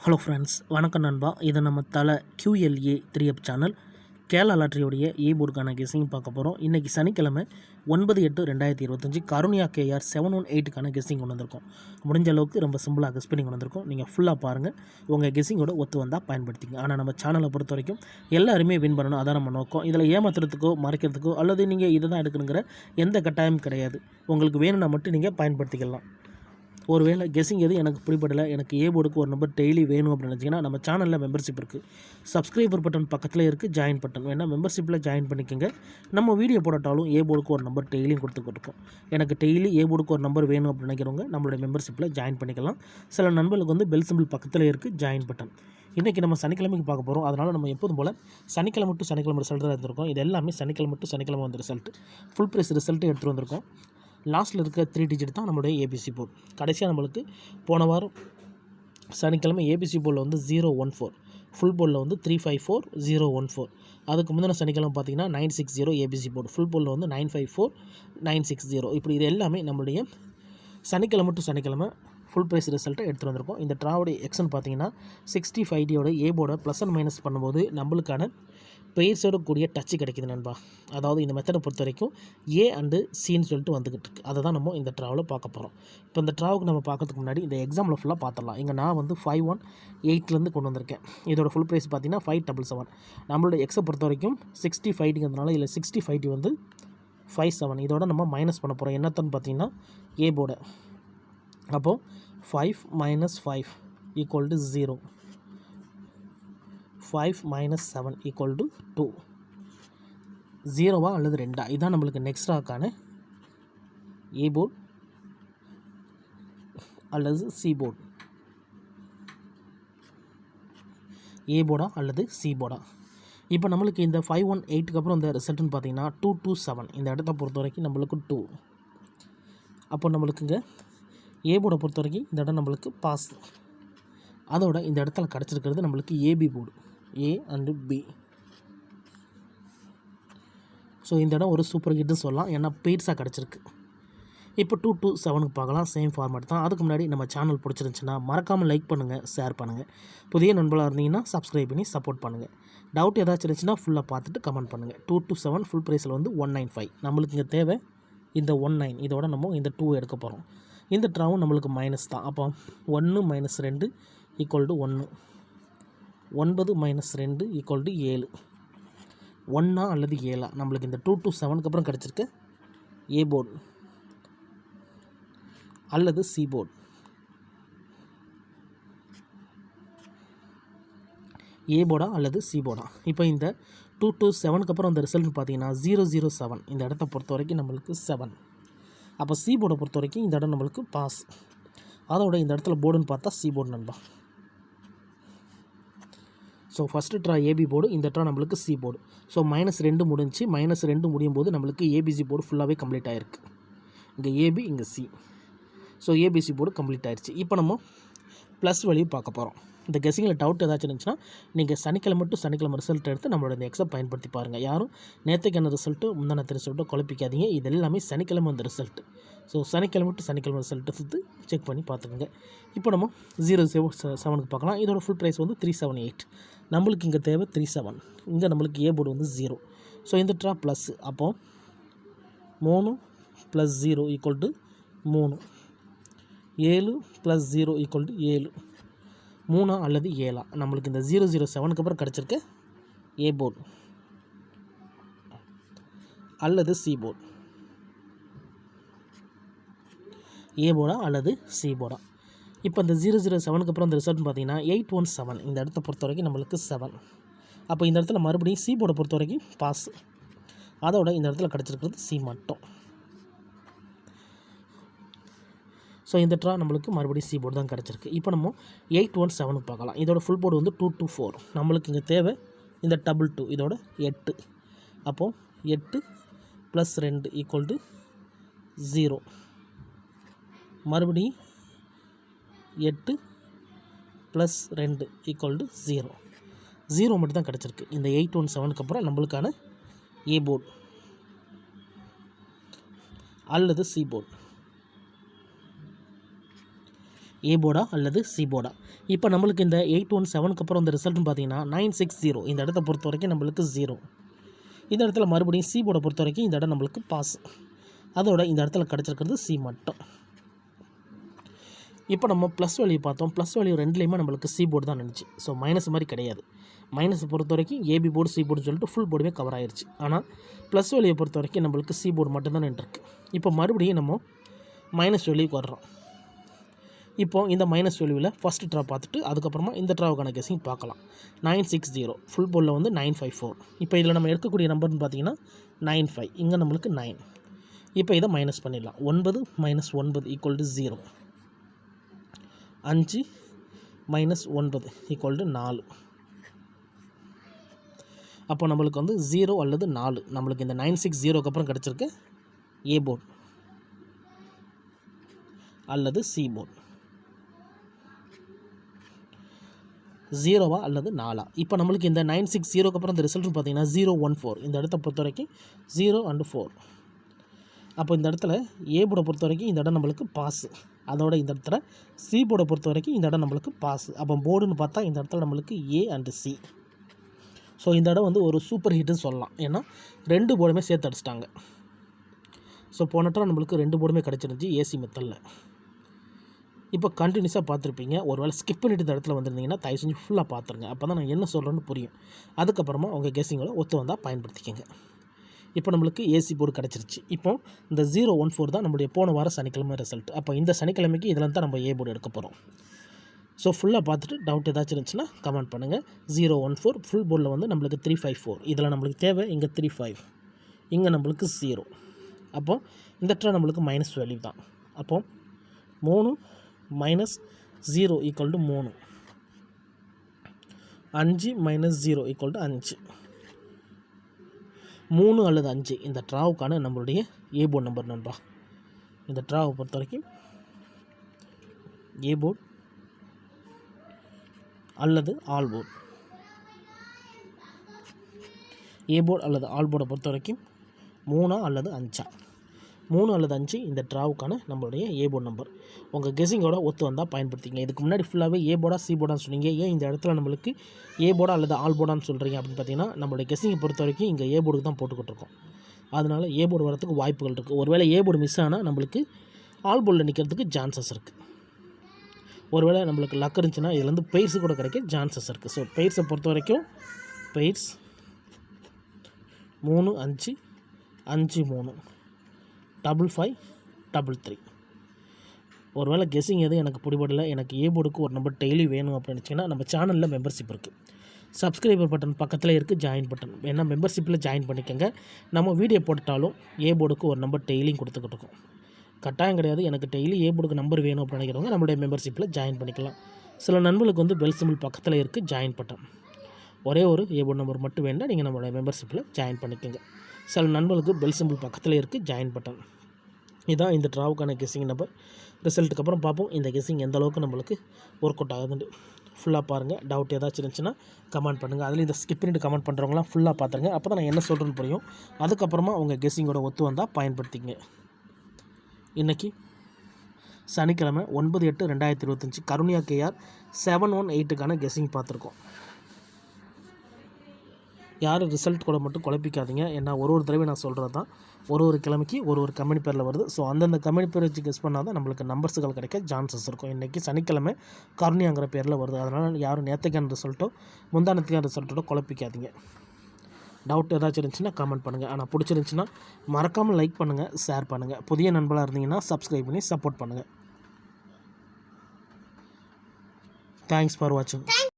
Hello friends, வணக்கம் நண்பா. இது நம்ம தலை QLA 3F சேனல் கேரளா லாட்டரியோடைய போர்டுக்கான கெஸ்ஸிங் பார்க்க போகிறோம். இன்றைக்கி சனிக்கிழமை 9/8/2025 கருணியா KR 718க்கான கெஸ்ஸிங் கொண்டு வந்திருக்கோம். முடிஞ்ச அளவுக்கு ரொம்ப சிம்பிளாக கெஸ் பண்ணி கொண்டு வந்திருக்கோம். நீங்கள் ஃபுல்லாக பாருங்கள், உங்கள் கெஸ்ஸிங்கோட ஒத்து வந்தால் பயன்படுத்திங்க. ஆனால் நம்ம சேனலை பொறுத்த வரைக்கும் எல்லாருமே வின் பண்ணணும், அதான் நம்ம நோக்கம். இதில் ஏமாத்துறதுக்கோ மறைக்கிறதுக்கோ அல்லது நீங்கள் இதை தான் எடுக்கணுங்கிற எந்த கட்டாயமும் கிடையாது. உங்களுக்கு வேணும்னா மட்டும் நீங்கள் பயன்படுத்திக்கலாம். ஒருவேளை கெஸ்ஸிங் எது எனக்கு பிடிப்படலை, எனக்கு போர்டுக்கு ஒரு நம்பர் டெய்லி வேணும் அப்படின்னு நினச்சிங்கன்னா நம்ம சேனலில் மெம்பர்ஷிப் இருக்குது. சப்ஸ்கிரைபர் பட்டன் பக்கத்தில் இருக்குது, ஜாயின் பட்டன் வேணால் மெம்பர்ஷிப்பில் ஜாயின் பண்ணிக்கோங்க. நம்ம வீடியோ போட்டாலும் போர்டுக்கு ஒரு நம்பர் டெய்லியும் கொடுத்துருக்கோம். எனக்கு டெய்லி போர்டுக்கு ஒரு நம்பர் வேணும் அப்படின்னு நினைக்கிறவங்க நம்மளுடைய மெம்பர்ஷிப்பில் ஜாயின் பண்ணிக்கலாம். சில நண்பர்களுக்கு வந்து பெல் சிம்பிள் பக்கத்தில் இருக்குது, ஜாயின் பட்டன். இன்றைக்கி நம்ம சனிக்கிழமைக்கு பார்க்க போகிறோம். அதனால் நம்ம எப்போதும் போல் சனிக்கிழமை டு சனிக்கிழமை ரிசல்ட் தான் எடுத்திருக்கோம். இது எல்லாமே சனிக்கிழமை டு சனிக்கிழமை வந்த ரிசல்ட், ஃபுல் ப்ரைஸ் ரிசல்ட்டு எடுத்துகிட்டு வந்திருக்கோம். லாஸ்ட்டில் இருக்க 3 டிஜிட் தான் நம்மளுடைய ABC போர்டு. கடைசியாக நம்மளுக்கு போன வாரம் சனிக்கிழமை ABC போர்டில் வந்து 014, ஃபுல் போர்டில் வந்து 354014. அதுக்கு முந்தின சனிக்கிழமை பார்த்திங்கன்னா 960 ABC போர்டு, ஃபுல் போர்டில் வந்து 954960. இப்படி இது எல்லாமே நம்மளுடைய சனிக்கிழமை டு சனிக்கிழமை ஃபுல் ப்ரைஸ் ரிசல்ட்டை எடுத்துகிட்டு வந்திருக்கோம். இந்த ட்ராவோடைய எக்ஸ்ன்னு பார்த்தீங்கன்னா 65D போர்டை ப்ளஸ் அண்ட் மைனஸ் பண்ணும்போது நம்மளுக்கான பெயர்ஸோட கூடிய டச்சு கிடைக்கிது நண்பா. அதாவது இந்த மெத்தடை பொறுத்த வரைக்கும் A அண்டு Cன்னு சொல்லிட்டு வந்துக்கிட்டு இருக்குது. அதை தான் நம்ம இந்த ட்ராவில் பார்க்க போகிறோம். இப்போ இந்த ட்ராவுக்கு நம்ம பார்க்கறதுக்கு முன்னாடி இந்த எக்ஸாம்பிள் ஃபுல்லாக பார்த்துடலாம். இங்கே நான் வந்து 518 கொண்டு வந்திருக்கேன். இதோட ஃபுல் ப்ரைஸ் பார்த்தீங்கன்னா 577. நம்மளோட எக்ஸை பொறுத்த வரைக்கும் 65Dங்கிறதுனால இதில் 65D வந்து 57. இதோட நம்ம மைனஸ் பண்ண போகிறோம். என்னத்தன்னு பார்த்தீங்கன்னா போர்டை. அப்போது 5 - 5 = 0, 5 - 7 = 2. 0வா அல்லது 2ஆ? இதுதான் நம்மளுக்கு நெக்ஸ்ட் ராக்கான போர்டு அல்லது C போர்டு. போர்டா அல்லது C போர்டா? இப்போ நம்மளுக்கு இந்த 518க்கு அப்புறம் இந்த ரிசல்ட்டுன்னு பார்த்தீங்கன்னா 227. இந்த இடத்த பொறுத்த வரைக்கும் நம்மளுக்கு 2. அப்போ நம்மளுக்கு இங்கே போர்டை பொறுத்த வரைக்கும் இந்த இடம் நம்மளுக்கு பாஸ். அதோட இந்த இடத்துல கிடச்சிருக்கிறது நம்மளுக்கு AB board, A and B. So இந்த இடம் ஒரு சூப்பர் ஹிட்னு சொல்லலாம், ஏன்னா பெய்ட்ஸாக கிடச்சிருக்கு. இப்போ 227க்கு பார்க்கலாம். சேம் ஃபார்மேட் தான். அதுக்கு முன்னாடி நம்ம சேனல் பிடிச்சிருந்துச்சுன்னா மறக்காமல் லைக் பண்ணுங்கள், ஷேர் பண்ணுங்கள். புதிய நண்பர்களாக இருந்தீங்கன்னா சப்ஸ்கிரைப் பண்ணி சப்போர்ட் பண்ணுங்கள். டவுட் ஏதாச்சும் இருந்துச்சுன்னா ஃபுல்லாக பார்த்துட்டு கமெண்ட் பண்ணுங்கள். 227 ஃபுல் ப்ரைஸில் வந்து 195. நம்மளுக்கு இங்கே தேவை இந்த 19. இதோட நம்ம இந்த 2 எடுக்க போகிறோம். இந்த ட்ராவும் நம்மளுக்கு மைனஸ் தான். அப்போ 1 - 2 = 1, 9 - 2 = 7. 1ஆ அல்லது 7ஆ? நம்மளுக்கு இந்த 227க்கு அப்புறம் கிடச்சிருக்க போர்டு அல்லது C போர்டு. போர்டா அல்லது C போர்டா? இப்போ இந்த 227க்கு அப்புறம் இந்த ரிசல்ட் பார்த்தீங்கன்னா 007. இந்த இடத்த பொறுத்த வரைக்கும் நம்மளுக்கு 7. அப்போ C போர்டை பொறுத்த வரைக்கும் இந்த இடம் நம்மளுக்கு பாஸ். அதோட இந்த இடத்துல போர்டுன்னு பார்த்தா C போர்டு நண்பா. So first draw AB board, இந்த ட்ரா நம்மளுக்கு C போர்டு. ஸோ -2 முடிஞ்சு, -2 முடியும் போது நம்மளுக்கு ABC போர்டு ஃபுல்லாகவே கம்ப்ளீட் ஆகிருக்கு. இங்கே AB, இங்கே C. So ABC board complete ஆகிடுச்சு. இப்போ நம்ம ப்ளஸ் வேல்யூ பார்க்க போகிறோம். இந்த கெஸ்ஸிங்கில் டவுட் ஏதாச்சும் இருந்துச்சுன்னா நீங்கள் சனிக்கிழமை டு சனிக்கிழமை ரிசல்ட் எடுத்து நம்மளோட இந்த எக்ஸை பயன்படுத்தி பாருங்கள். யாரும் நேற்றுக்கான ரிசல்ட்டு முந்தானத்து ரிசல்ட்டோ குழப்பிக்காதீங்க. இது எல்லாமே சனிக்கிழமை வந்த ரிசல்ட்டு. ஸோ சனிக்கிழமை டு சனிக்கிழமை ரிசல்ட்டு எடுத்து செக் பண்ணி பார்த்துக்கோங்க. இப்போ நம்ம 007க்கு பார்க்கலாம். இதோட ஃபுல் ப்ரைஸ் வந்து 378. நம்மளுக்கு இங்கே தேவை 37. இங்கே நம்மளுக்கு போர்டு வந்து 0. ஸோ இந்த ட்ரா ப்ளஸ். அப்போது 3 + 0 = 3, 7 + 0 = 7. 3ஆ அல்லது 7ஆ? நம்மளுக்கு இந்த 007க்கு அப்புறம் கிடச்சிருக்க போர்டு அல்லது C போர்டு. போர்டா அல்லது C போர்டா? இப்போ இந்த 007க்கு அப்புறம் இந்த ரிசல்ட்னு பார்த்தீங்கன்னா 817. இந்த இடத்த பொறுத்த வரைக்கும் நம்மளுக்கு 7. அப்போ இந்த இடத்துல மறுபடியும் C போர்டை பொறுத்த வரைக்கும் பாஸ். அதோட இந்த இடத்துல கிடச்சிருக்கிறது C மட்டும். ஸோ இந்த ட்ரா நம்மளுக்கு மறுபடியும் C போர்டு தான் கிடச்சிருக்கு. இப்போ நம்ம 817க்கு பார்க்கலாம். இதோட ஃபுல் போர்டு வந்து 224. நம்மளுக்கு இங்கே தேவை இந்த 22. இதோட 8. அப்போது 8 + 2 = 0. மறுபடியும் 8 + 2 = 0. 0 மட்டும் தான் கிடச்சிருக்கு. இந்த 817க்கு அப்புறம் நம்மளுக்கான போர்டு அல்லது C போர்டு. ஏ போர்டா அல்லது சி போர்டா. இப்போ நம்மளுக்கு இந்த 817க்கு அப்புறம் இந்த ரிசல்ட்னு பார்த்தீங்கன்னா 960 இந்த இடத்த பொறுத்த வரைக்கும் நம்மளுக்கு 0. இந்த இடத்துல மறுபடியும் சி போர்டை பொறுத்த வரைக்கும் இந்த இடம் நம்மளுக்கு பாஸ். அதோட இந்த இடத்துல கிடச்சிருக்கிறது சி மட்டும். இப்போ நம்ம ப்ளஸ் வேல்யூ பார்த்தோம். ப்ளஸ் வேல்யூ ரெண்டுலேயுமே நம்மளுக்கு சி போர்டு தான் நினச்சி. ஸோ மைனஸ் மாதிரி கிடையாது. மைனஸ் பொறுத்த வரைக்கும் ஏபி போர்டு சி போர்டுன்னு சொல்லிட்டு ஃபுல் போர்டுமே கவர் ஆயிடுச்சு. ஆனால் ப்ளஸ் வேல்யூயை பொறுத்த வரைக்கும் நம்மளுக்கு சி போர்டு மட்டும்தான் நின்றுருக்கு. இப்போ மறுபடியும் நம்ம மைனஸ் வேல்யூக்கு வர்றோம். இப்போ இந்த மைனஸ் வேல்யூவில் ஃபஸ்ட் ட்ரா பார்த்துட்டு அதுக்கப்புறமா இந்த ட்ராவுக்கான கெஸிங் பார்க்கலாம். 960 ஃபுல் போர்டில் வந்து 954. இப்போ இதில் நம்ம எடுக்கக்கூடிய நம்பர்னு பார்த்தீங்கன்னா 95. இங்கே நம்மளுக்கு 9. இப்போ இதை மைனஸ் பண்ணிடலாம். 9 - 9 = 0. 5 - 9 = 4. அப்போ நம்மளுக்கு வந்து 0 அல்லது 4 நம்மளுக்கு இந்த 960க்கு அப்புறம் கிடச்சிருக்கு ஏ போர்டு அல்லது சி போர்டு. 0வா அல்லது 4. இப்போ நம்மளுக்கு இந்த 960க்கு அப்புறம் இந்த ரிசல்ட்னு பார்த்தீங்கன்னா 014 இந்த இடத்த பொறுத்த வரைக்கும் 0 and 4. அப்போ இந்த இடத்துல ஏ போர்டை பொறுத்த வரைக்கும் இந்த இடம் நம்மளுக்கு பாஸ். அதோட இந்த இடத்துல சி போர்டை பொறுத்த வரைக்கும் இந்த இடம் நம்மளுக்கு பாஸ். அப்போ போர்டுன்னு பார்த்தா இந்த இடத்துல நம்மளுக்கு ஏ அண்ட் சி. ஸோ இந்த இடம் வந்து ஒரு சூப்பர் ஹிட்டுன்னு சொல்லலாம். ஏன்னா 2 போர்டுமே சேர்த்து அடிச்சிட்டாங்க. ஸோ போன டைம் நம்மளுக்கு 2 போர்டுமே கிடச்சிருந்துச்சி ஏசி மெத்தடில். இப்போ கண்டினியூஸாக பார்த்துருப்பீங்க. ஒரு வேளை ஸ்கிப் பண்ணிட்டு இந்த இடத்துல வந்திருந்தீங்கன்னா தயவு செஞ்சு ஃபுல்லாக பார்த்துருங்க. அப்போ தான் நான் என்ன சொல்கிறேன்னு புரியும். அதுக்கப்புறமா உங்கள் கெஸிங்கோட ஒத்து வந்தால் பயன்படுத்திக்கங்க. இப்போ நம்மளுக்கு ஏசி போர்டு கிடச்சிருச்சு. இப்போ இந்த 014 தான் நம்மளுடைய போன வாரம் சனிக்கிழமை ரிசல்ட். அப்போ இந்த சனிக்கிழமைக்கு இதில் தான் நம்ம ஏ போர்டு எடுக்க போகிறோம். ஸோ ஃபுல்லாக பார்த்துட்டு டவுட் ஏதாச்சும் இருந்துச்சுன்னா கமெண்ட் பண்ணுங்கள். 014 ஃபுல் போர்டில் வந்து நம்மளுக்கு 354. இதில் நம்மளுக்கு தேவை இங்கே 35, இங்கே நம்மளுக்கு 0. அப்போது இந்த இடத்துல நம்மளுக்கு மைனஸ் வேல்யூ தான். அப்போது 3 - 0 = 3. 5 - 0 = 5. 3 அல்லது 5 இந்த ட்ராவுக்கான நம்மளுடைய ஏ போர்டு நம்பர் நண்பா. இந்த ட்ராவை பொறுத்த வரைக்கும் ஏ போர்டு அல்லது ஆல் போர்டு. ஏ போர்டு அல்லது ஆல் போர்டை பொறுத்த வரைக்கும் 3 அல்லது 5. 3 அல்லது 5 இந்த ட்ராவுக்கான நம்மளுடைய ஏ போர்டு நம்பர். உங்கள் கெஸிங்கோட ஒத்து வந்தால் பயன்படுத்திங்க. இதுக்கு முன்னாடி ஃபுல்லாகவே ஏ போர்டா சி போர்டான்னு சொன்னீங்க. ஏன் இந்த இடத்துல நம்மளுக்கு ஏ போர்டா அல்லது ஆல் போர்டான்னு சொல்கிறீங்க அப்படின்னு பார்த்தீங்கன்னா நம்மளுடைய கெஸிங்கை பொறுத்த வரைக்கும் இங்கே ஏ போர்டுக்கு தான் போட்டுக்கிட்டு இருக்கோம். அதனால் ஏ போர்டு வரதுக்கு வாய்ப்புகள் இருக்குது. ஒருவேளை ஏ போர்டு மிஸ் ஆனால் நம்மளுக்கு ஆல் போர்டில் நிற்கிறதுக்கு சான்சஸ் இருக்குது. ஒருவேளை நம்மளுக்கு லக் இருந்துச்சுன்னா இதுலேருந்து பெயர்ஸு கூட கிடைக்க சான்சஸ் இருக்குது. ஸோ பெயர்ஸை பொறுத்த வரைக்கும் பெயர்ஸ் 3 5 5 3 55 33. ஒருவேளை கெஸிங் எதுவும் எனக்கு பிடிபடலை, எனக்கு ஏ போர்டுக்கு ஒரு நம்பர் டெய்லி வேணும் அப்படின்னு நினச்சிங்கன்னா நம்ம சேனலில் மெம்பர்ஷிப் இருக்குது. சப்ஸ்கிரைபர் பட்டன் பக்கத்தில் இருக்குது ஜாயின் பட்டன். ஏன்னா மெம்பர்ஷிப்பில் ஜாயின் பண்ணிக்கோங்க. நம்ம வீடியோ போட்டாலும் ஏ போர்டுக்கு ஒரு நம்பர் டெய்லியும் கொடுத்துக்கிட்டு இருக்கோம். கட்டாயம் கிடையாது. எனக்கு டெய்லி ஏ போர்டுக்கு நம்பர் வேணும் அப்படின்னு நினைக்கிறவங்க நம்மளுடைய மெம்பர்ஷிப்பில் ஜாயின் பண்ணிக்கலாம். சில நண்பர்களுக்கு வந்து பெல் சிம்பிள் பக்கத்தில் இருக்குது ஜாயின் பட்டன். ஒரே ஒரு ஏ போர்டு நம்பர் மட்டும் வேண்டாம், நீங்கள் நம்மளுடைய மெம்பர்ஷிப்பில் ஜாயின் பண்ணிக்கோங்க. சில நண்பர்களுக்கு பெல் சிம்பிள் பக்கத்தில் இருக்குது ஜாயின் பட்டன். இதுதான் இந்த ட்ராவுக்கான கெஸிங் நம்பர். ரிசல்ட்டுக்கு அப்புறம் பார்ப்போம் இந்த கெஸிங் எந்த அளவுக்கு நம்மளுக்கு ஒர்க் அவுட் ஆகுதுன்னு. ஃபுல்லாக பாருங்கள். டவுட் ஏதாச்சும் இருந்துச்சுன்னா கமெண்ட் பண்ணுங்கள். அதில் இந்த ஸ்கிப் பண்ணிட்டு கமெண்ட் பண்ணுறவங்களாம் ஃபுல்லாக பார்த்துருங்க. அப்போ தான் நான் என்ன சொல்கிறேன்னு புரியும். அதுக்கப்புறமா உங்கள் கெஸிங்கோட ஒத்து வந்தால் பயன்படுத்திங்க. இன்றைக்கி சனிக்கிழமை 9/8/2025 கருணியா கேஆர் 718க்கான கெஸிங் பார்த்துருக்கோம். யாரும் ரிசல்ட் கூட மட்டும் குழப்பிக்காதீங்க. ஏன்னா ஒரு தடவை நான் சொல்கிறது தான் ஒரு கிழமைக்கு ஒரு கம்பெனி பேரில் வருது. ஸோ அந்தந்த கம்பெனி பேர் வச்சு கெஸ் பண்ணால் தான் நம்மளுக்கு நம்பர்ஸுகள் கிடைக்க சான்சஸ் இருக்கும். இன்றைக்கி சனிக்கிழமை கருணியாங்கிற பேரில் வருது. அதனால் யாரும் நேற்றுக்கான ரிசல்ட்டோ முந்தானத்துக்கான ரிசல்ட்டோட குழப்பிக்காதீங்க. டவுட் ஏதாச்சும் இருந்துச்சுன்னா கமெண்ட் பண்ணுங்கள். ஆனால் பிடிச்சிருந்துச்சின்னா மறக்காமல் லைக் பண்ணுங்கள், ஷேர் பண்ணுங்கள். புதிய நண்பர்களாக இருந்தீங்கன்னா சப்ஸ்கிரைப் பண்ணி சப்போர்ட் பண்ணுங்கள். தேங்க்ஸ் ஃபார் வாட்சிங்.